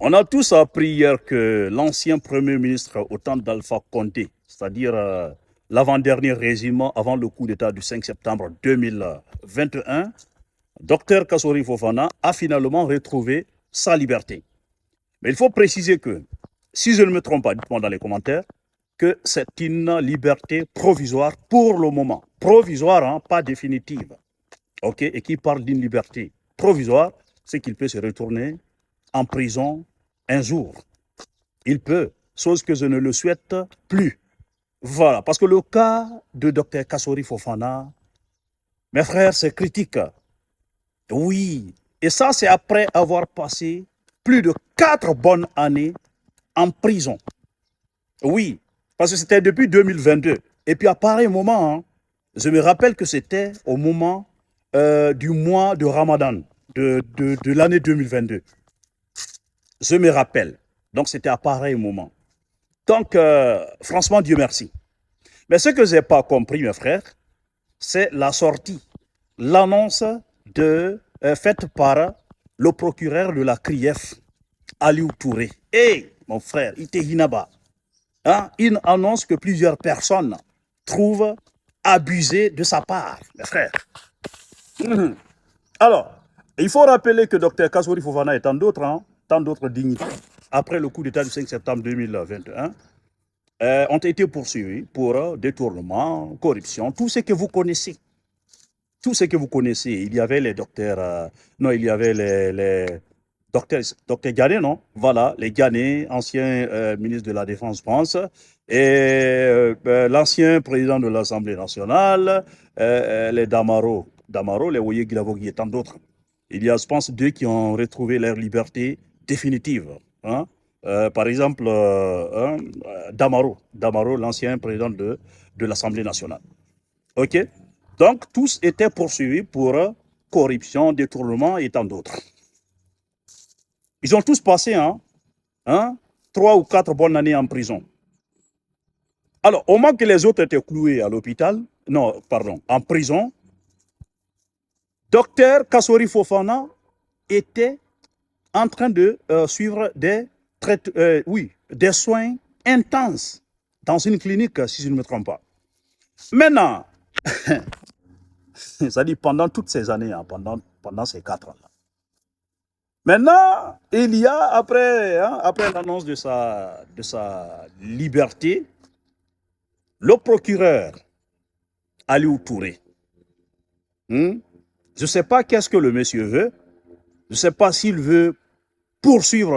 On a tous appris hier que l'ancien Premier ministre au temps d'Alpha Condé, c'est-à-dire l'avant-dernier régime avant le coup d'État du 5 septembre 2021, Dr Kassori Fofana a finalement retrouvé sa liberté. Mais il faut préciser que, si je ne me trompe pas, dites-moi dans les commentaires, que c'est une liberté provisoire pour le moment. Provisoire, hein, pas définitive. OK? Et qui parle d'une liberté provisoire, c'est qu'il peut se retourner en prison un jour. Il peut, chose que je ne le souhaite plus. Voilà, parce que le cas de Dr Kassori Fofana, mes frères, c'est critique. Oui, et ça, c'est après avoir passé plus de 4 bonnes années en prison. Oui, parce que c'était depuis 2022. Et puis à pareil moment, hein, je me rappelle que c'était au moment du mois de Ramadan de l'année 2022. Je me rappelle. Donc c'était à pareil moment. Donc, franchement, Dieu merci. Mais ce que je n'ai pas compris, mes frères, c'est la sortie, l'annonce faite par le procureur de la CRIEF, Aliou Touré. Et, mon frère, Itehinaba, hein, une annonce que plusieurs personnes trouvent abusée de sa part, mes frères. Alors, il faut rappeler que Dr Kassori Fofana et tant d'autres dignitaires, après le coup d'État du 5 septembre 2021, ont été poursuivis pour détournement, corruption, tout ce que vous connaissez. Tout ce que vous connaissez. Il y avait les docteurs, non, il y avait les docteurs Ghané, non? Voilà, les Ghané, anciens ministres de la Défense, je pense, et l'ancien président de l'Assemblée nationale, les Damaro, les Oye Guilavogui et tant d'autres. Il y a, je pense, 2 qui ont retrouvé leur liberté définitive. Hein? Par exemple, Damaro, l'ancien président de l'Assemblée nationale. OK? Donc, tous étaient poursuivis pour corruption, détournement et tant d'autres. Ils ont tous passé 3 ou 4 bonnes années en prison. Alors, au moment que les autres étaient cloués à l'hôpital, non, pardon, en prison, docteur Kassori Fofana était en train de suivre des soins intenses dans une clinique, si je ne me trompe pas. Maintenant, ça dit pendant toutes ces années, hein, pendant ces 4 ans-là. Maintenant, il y a, après l'annonce de sa liberté, le procureur Aliou Touré. Je ne sais pas qu'est-ce que le monsieur veut. Je ne sais pas s'il veut poursuivre